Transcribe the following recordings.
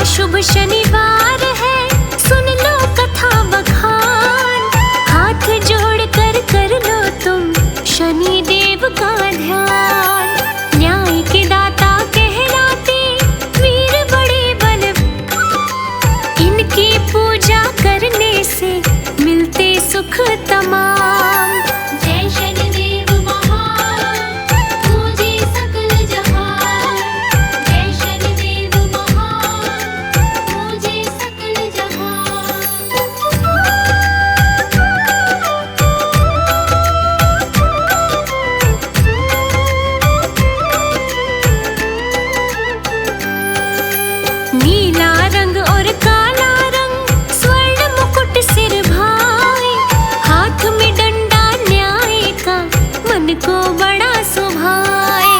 शुभ शनिवार है, सुन लो कथा बखान। हाथ जोड़ कर लो तुम शनि देव का ध्यान। न्याय के दाता कहलाते वीर बड़े बल, इनकी पूजा करने से मिलते सुख तमाम। जय शनिदेव महान, पूजे सकल जहान। जय शनिदेव महान, पूजे सकल जहान। नीला रंग और काला रंग स्वर्ण मुकुट सिर भाए, हाथ में डंडा न्याय का मन को बड़ा सुभाए।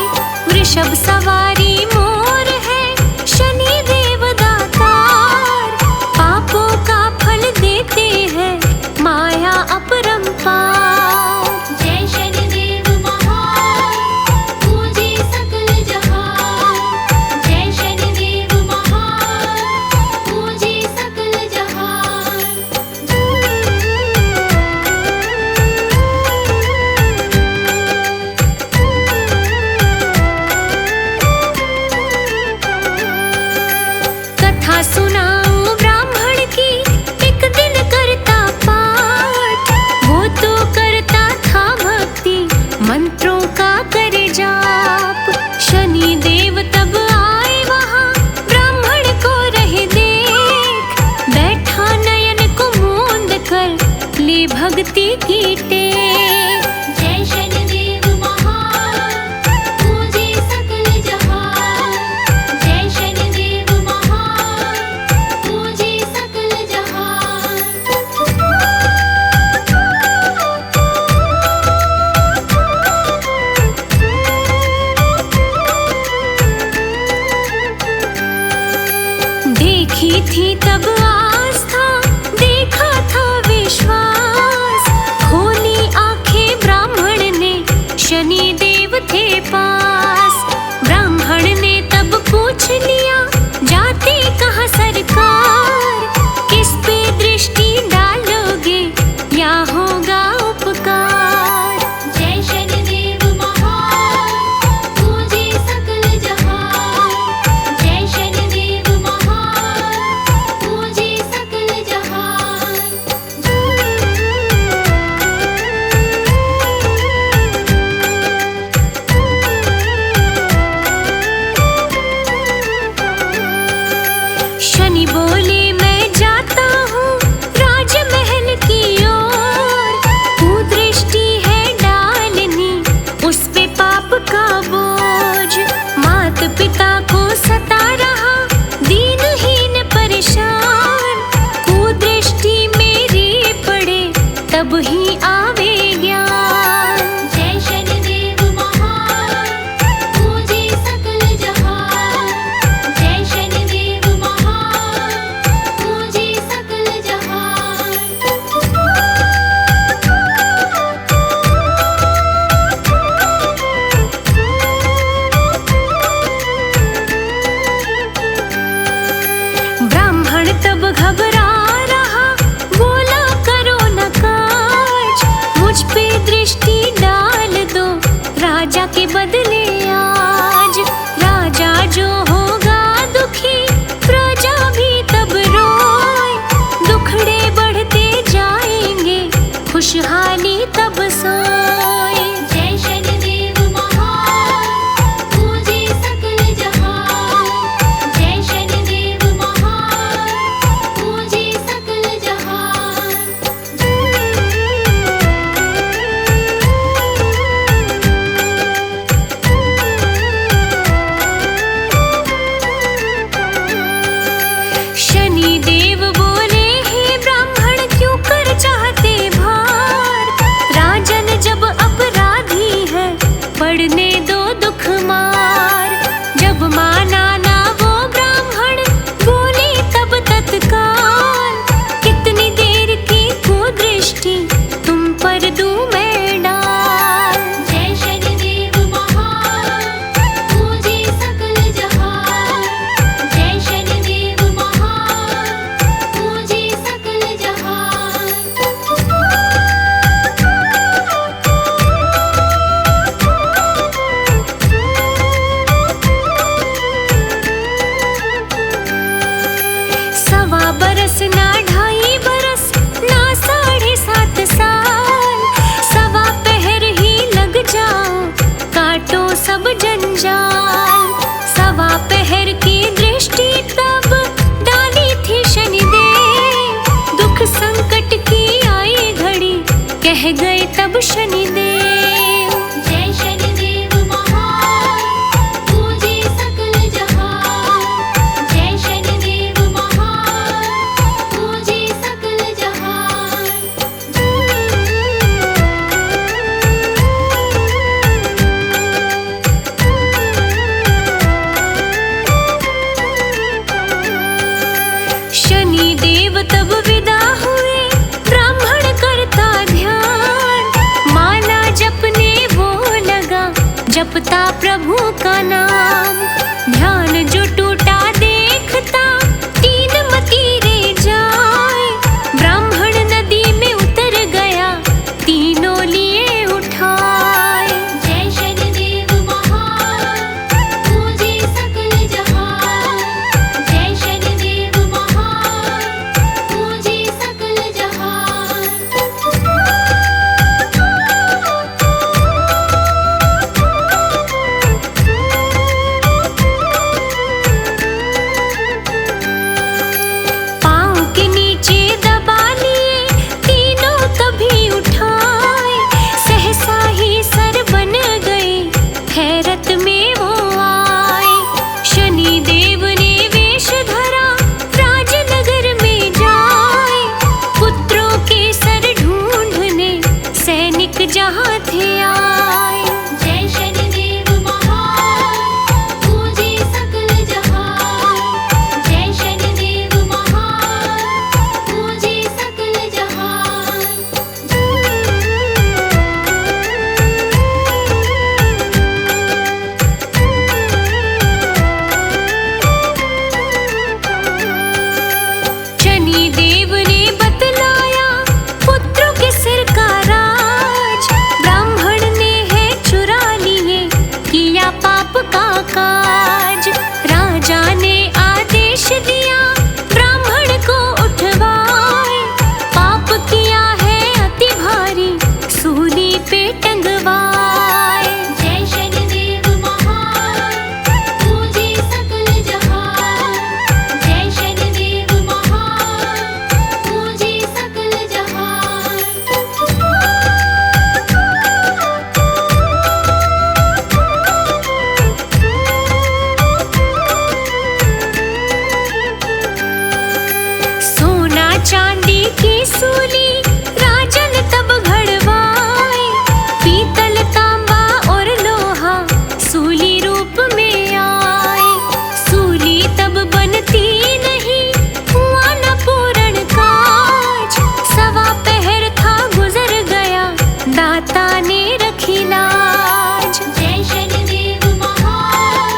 वृषभ सवारी मोर है शनि देव दातार, पापों का फल देते हैं माया अपरंपार। जय शनिदेव महान, पूजे सकल जहान। जय शनिदेव महान, पूजे सकल जहान। कथा सुनाऊं ब्राह्मण की, एक दिन करता पाठ। वो तो करता था भक्ति, मंत्रों का करे जाप। शनि देव तब आए वहाँ, ब्राह्मण को रहे देख। बैठा नयन को मूंद कर ले भक्ति की टेक। जय शनिदेव महान, पूजे सकल जहान। जय शनिदेव महान, पूजे सकल जहान। देखी थी तब आस्था, देखा था विश्वास। खोली आंखें ब्राह्मण ने, शनि देव थे पास। ब्राह्मण ने तब पूछ लिया, जाते कहाँ सरकार। किस पे दृष्टि डालोगे, या होगा उपकार। जय शनिदेव महान, पूजे सकल जहान। जय शनिदेव महान, पूजे सकल जहान। शनि बोले मैं जाता हूँ राजमहल की ओर। कुदृष्टि है डालनी, उस पे पाप का बोझ। मात पिता को सता रहा दीनहीन परेशान। कुदृष्टि मेरी पड़े तब ही आवे ज्ञान। जय शनिदेव महान, पूजे सकल जहान। जय शनिदेव महान, पूजे सकल जहान। ब्राह्मण तब घबरा रहा, बोला करो न काज। मुझ पे दृष्टि डाल दो, राजा के बदले आज। राजा जो होगा दुखी, प्रजा भी तब रोए। दुखड़े बढ़ते जाएंगे, खुशहाली तब सोए। जय शनिदेव महान, पूजे सकल जहान। जय शनिदेव महान, पूजे जपता प्रभु का नाम। ध्यान जो टूटा देखता तीन मती रे जाए। ब्राह्मण नदी में उतर गया तीनों लिए उठाए। जय शनिदेव महान पूजे सकल जहान। जय शनिदेव महान पूजे सकल जहान। पाँव के नीचे दबा लिए तीनों तभी उठाए। सहसा ही सर बन गए हैरत में वो आए। शनि देव ने वेश धरा राजनगर में जाए। पुत्रों के सर ढूंढने सैनिक जहाँ थे आए। जय शनिदेव महान पूजे सकल जहान। जय शनिदेव महान पूजे सकल जहान। शनि देव ने बतलाया पुत्रों के सिर का राज। ब्राह्मण ने है चुरा लिए किया पाप का काज। राजा ने आदेश दिया ब्राह्मण को उठवाए। पाप किया है अति भारी सूली पे टंगवाए। जय शनिदेव महान पूजे सकल जहान। जय शनिदेव महान पूजे सकल जहान। सोना चांदी की सूली राजन तब घड़वाए। पीतल तांबा और लोहा सूली रूप में आए। सूली तब बनती नहीं हुआ न पूर्ण काज। सवा पहर था गुजर गया दाता ने रखी लाज। जय शनिदेव महान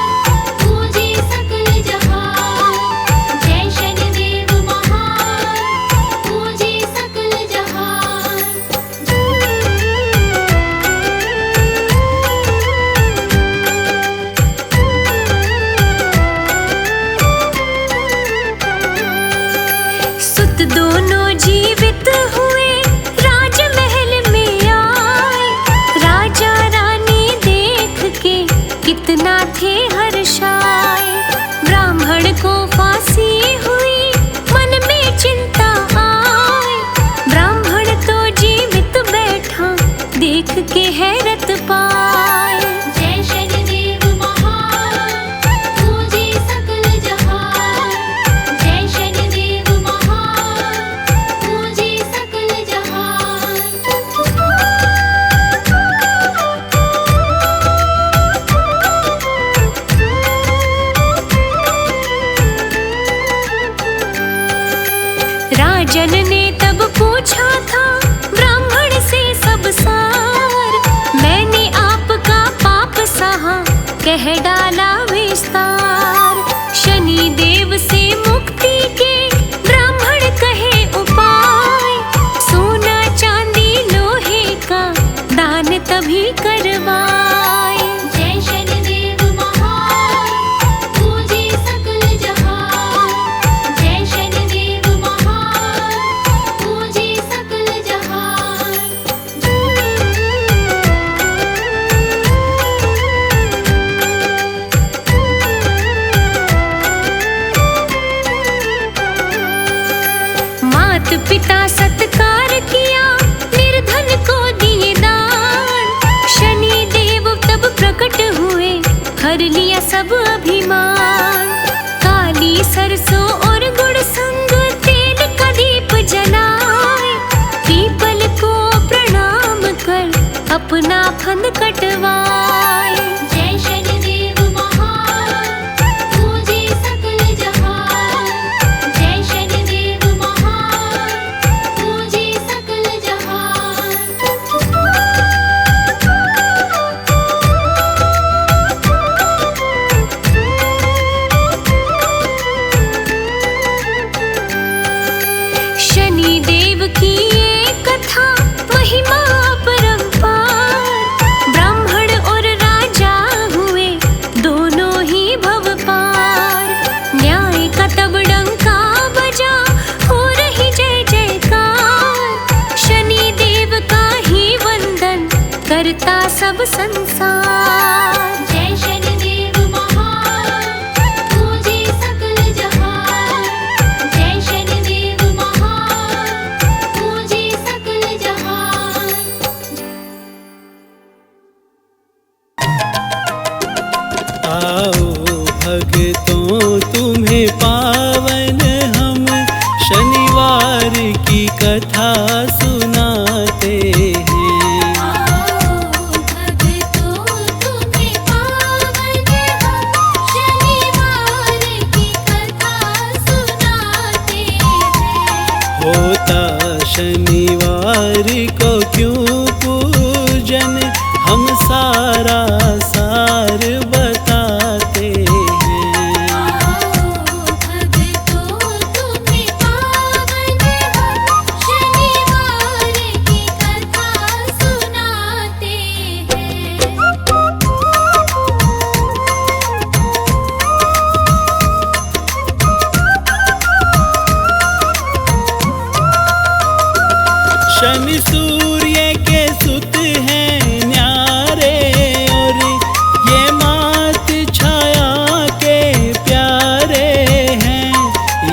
पूजे सकल जहान। जय शनिदेव महान पूजे सकल जहान। सुत दोनों जीवित हुए राजमहल में आए। राजा रानी देख के कितना थे हर्षाए। ब्राह्मण को फांसी हुई मन में चिंता आए। ब्राह्मण तो जीवित बैठा देख के हैरत पाए। जय शनिदेव महान पूजे सकल जहान। जय शनिदेव महान पूजे सकल जहान। राजन ने तब पूछा था ब्राह्मण से सब सार। मैंने आपका पाप सहा कह डाला विस्तार। शनि देव से मुक्ति के ब्राह्मण कहे उपाय। सोना चांदी लोहे का दान तभी करवाए। जय शनिदेव महान पूजे सकल जहान। जय शनिदेव महान पूजे सकल जहान। मात पिता सत्कार किया निर्धन को दिए दान। शनि देव तब प्रकट हुए हर लिया सब अभिमान। काली सरसों और गुड़ संग तेल का दीप जलाए। पीपल को प्रणाम कर अपना फंद कटवाए। जय शनिदेव महान पूजे सकल जहान। जय शनिदेव महान पूजे सकल जहान। सब संसार। जय शनिदेव महान पूजे सकल जहान। जय शनिदेव महान पूजे सकल जहान। आओ भक्तों तुम्हें पावन हम शनिवार की कथा सुनाते हैं। भक्तों तुम्हें पावन हम शनिवार की कथा सुनाते हैं। होता शनिवार को क्यों पूजन हम सारा सार बताते हैं। भक्तों तुम्हें पावन हम शनिवार की कथा सुनाते हैं। शनि सूर्य के सुत हैं न्यारे और ये मात छाया के प्यारे हैं।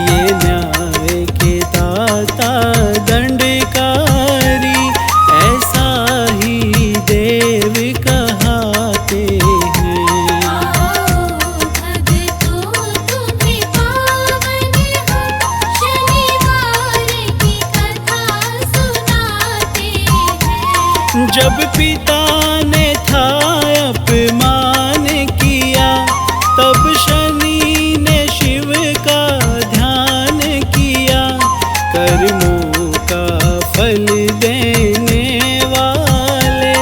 ये न्याय के दाता दंडकारी ऐसा ही देव कहाते हैं। भक्तों तुम्हें पावन हम शनिवार की कथा सुनाते हैं। जब पिता ने था अपमान किया तब शनि ने शिव का ध्यान किया। कर्मों का फल देने वाले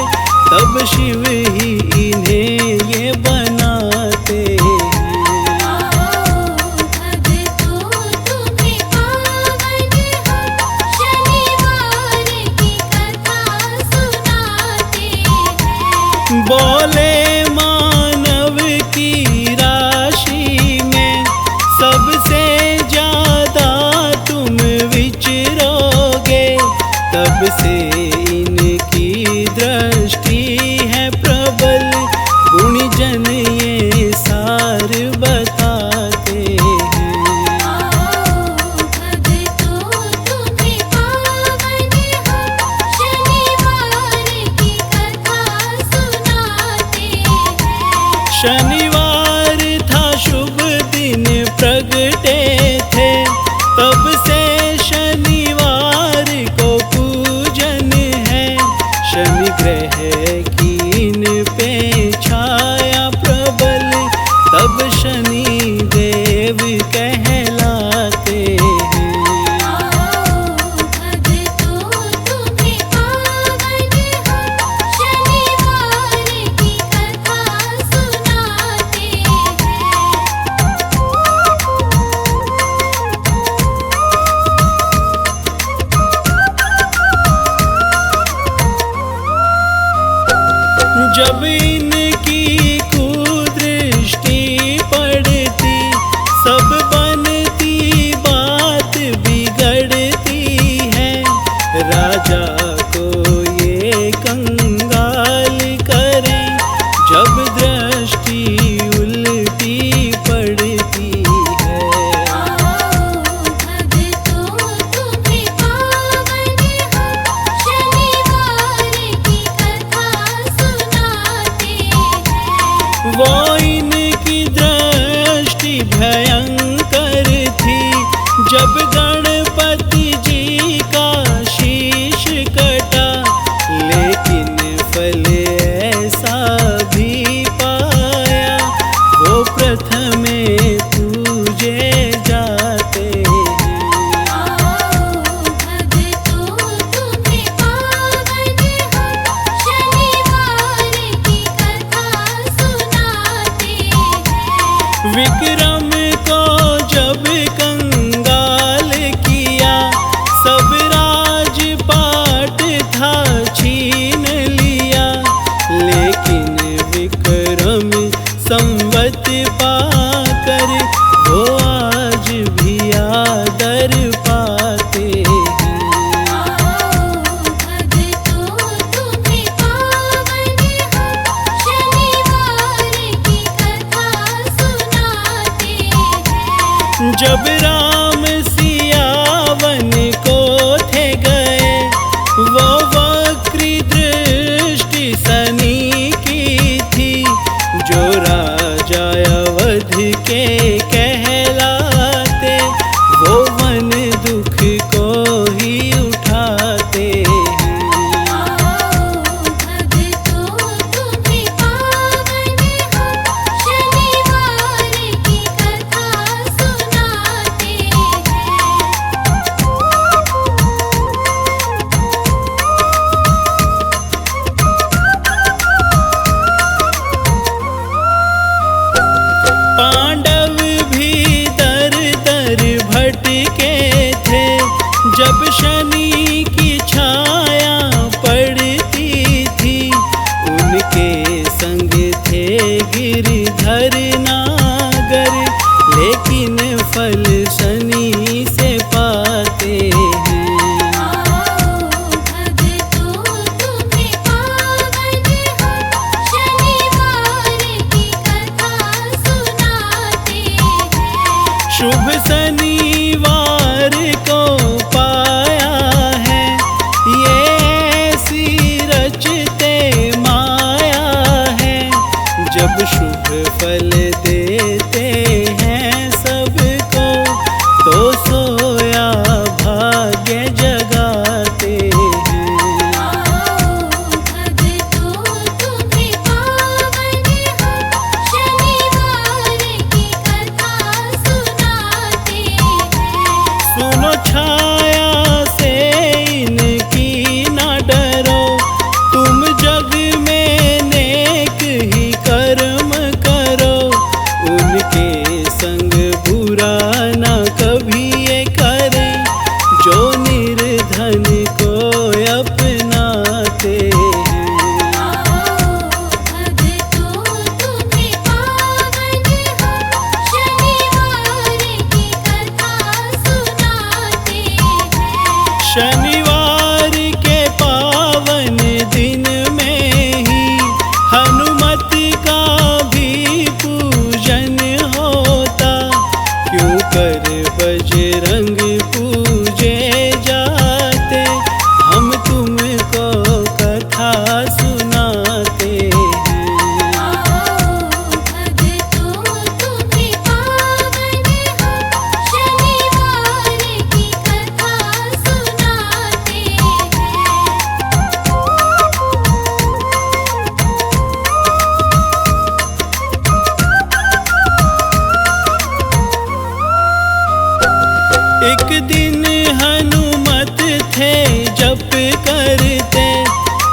तब शिव ही इन्हें ये बनाते हैं। भक्तों तुम्हें पावन हम शनिवार की कथा सुनाते हैं। बोले मानव की राशि में सबसे ज्यादा तुम विचरोगे। तब से इनकी दृष्टि है प्रबल गुणीजन ये सार बताते हैं। भक्तों तुम्हें पावन हम शनिवार की कथा सुनाते हैं। शनिवार था शुभ दिन प्रगटे थे तब से शनिवार को पूजन है। शनि ग्रह की इन पे छाया प्रबल तब शनि देव कहलाते हैं। भक्तों तुम्हें पावन हम शनिवार की कथा सुनाते हैं। जब इनकी कुदृष्टि पड़ती सब बनती बात बिगड़ती है। राजा को ये कंगाल करें जब दृष्टि उल्टी पड़ती है। भक्तों तुम्हें पावन हम शनिवार की कथा सुनाते हैं। वो इनकी दृष्टि भयंकर थी जब गणपति जी का शीश कटा। लेकिन फल ऐसा भी पाया वो प्रथमे पूजे जाते हैं। भक्तों तुम्हें पावन हम शनिवार की कथा सुनाते हैं। विक्रम को जब कंगाल किया सब राजपाट था छीन लिया। लेकिन विक्रम संवत पाकर वो आज भी आदर पाते हैं। भक्तों तुम्हें पावन जब राम सियावन को थे गए, वो वक्री दृष्टि शनि की थी। जो राजा अवध के कहलाते, वो वन दुख को ही उठाते हैं। भक्तों तुम्हें पावन हम शनिवार की कथा सुनाते हैं। पांडव भी दर दर भटके थे, जब शनि की छाया पड़ती थी। उनके संग थे गिरधर नागर, लेकिन फल शनि से पाते हैं। भक्तों तुम्हें पावन हम शनिवार की कथा सुनाते हैं। शुभ शनिवार को पाया है, ये ऐसी रचते माया है। जब शुभ फल देते हैं सबको, तो सोया भाग्य जगाते हैं। भक्तों तुम्हें पावन हम शनिवार की कथा सुनाते हैं। सुनो छाया से इनकी ना डरो, तुम जग में नेक ही कर्म करो। उनके संग बुरा ना कभी ये करे, जो निर्धन को अपनाते हैं। भक्तों तुम्हें पावन हम शनिवार की कथा सुनाते हैं। शनिवार के पावन दिन में ही हनुमत का भी पूजन होता। क्यों कर बजरंग पूजे जाते, हम तुमको कथा सुनाते हैं। भक्तों तुम्हें पावन हम शनिवार की कथा सुनाते हैं। एक दिन हनुमत थे जप करते,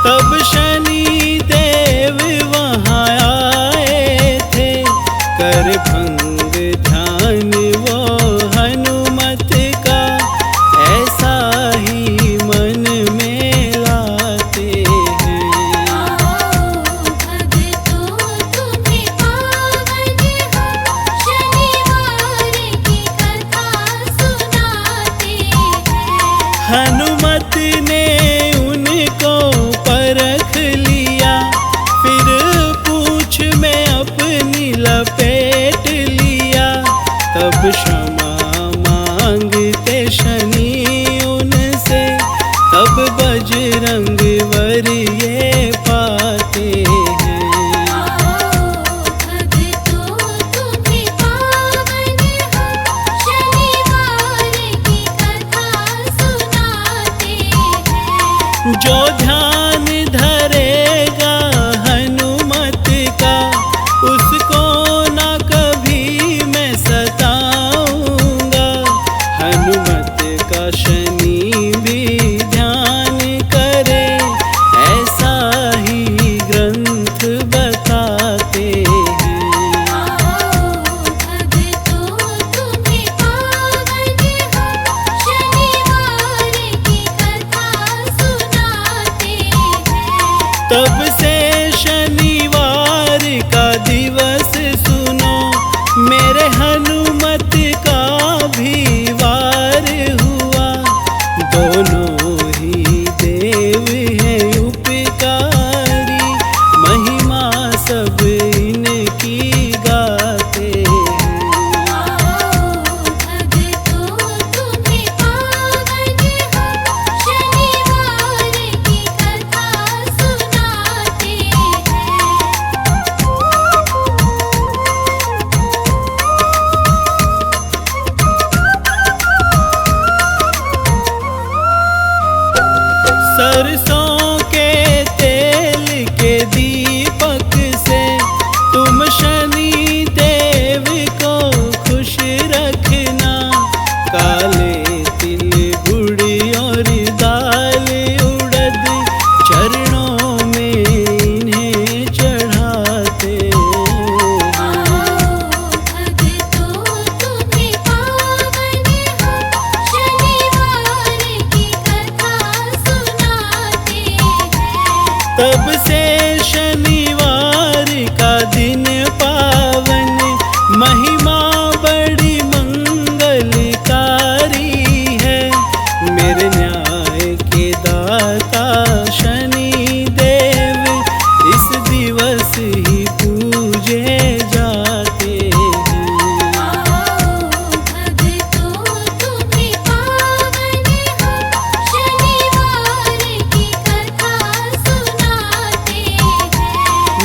तब शनि देव वहाँ आए थे। कर भंग ध्यान वो हनुमत का, ऐसा ही मन में लाते हैं। भक्तों तुम्हें पावन हम शनिवार की कथा सुनाते हैं। हनुमत ने उनको परख लिया, फिर पूछ में अपनी लपेट लिया। तब क्षमा मांगते शनि उनसे, तब बजरंग वर ये पाते हैं। भक्तों तुम्हें पावन हम शनिवार की कथा सुनाते हैं। जो ध्यान धरेगा हनुमत का, उसको ना कभी मैं सताऊंगा। हनुमत का शनि भी ध्यान करे, ऐसा ही ग्रंथ बताते हैं। भक्तों तुम्हें पावन हम शनिवार की कथा सुनाते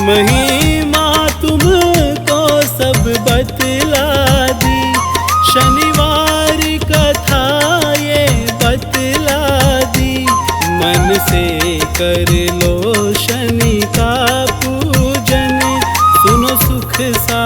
महिमा तुमको सब बतला दी, शनिवार कथा ये बतला दी। मन से कर लो शनि का पूजन, सुनो सुख सा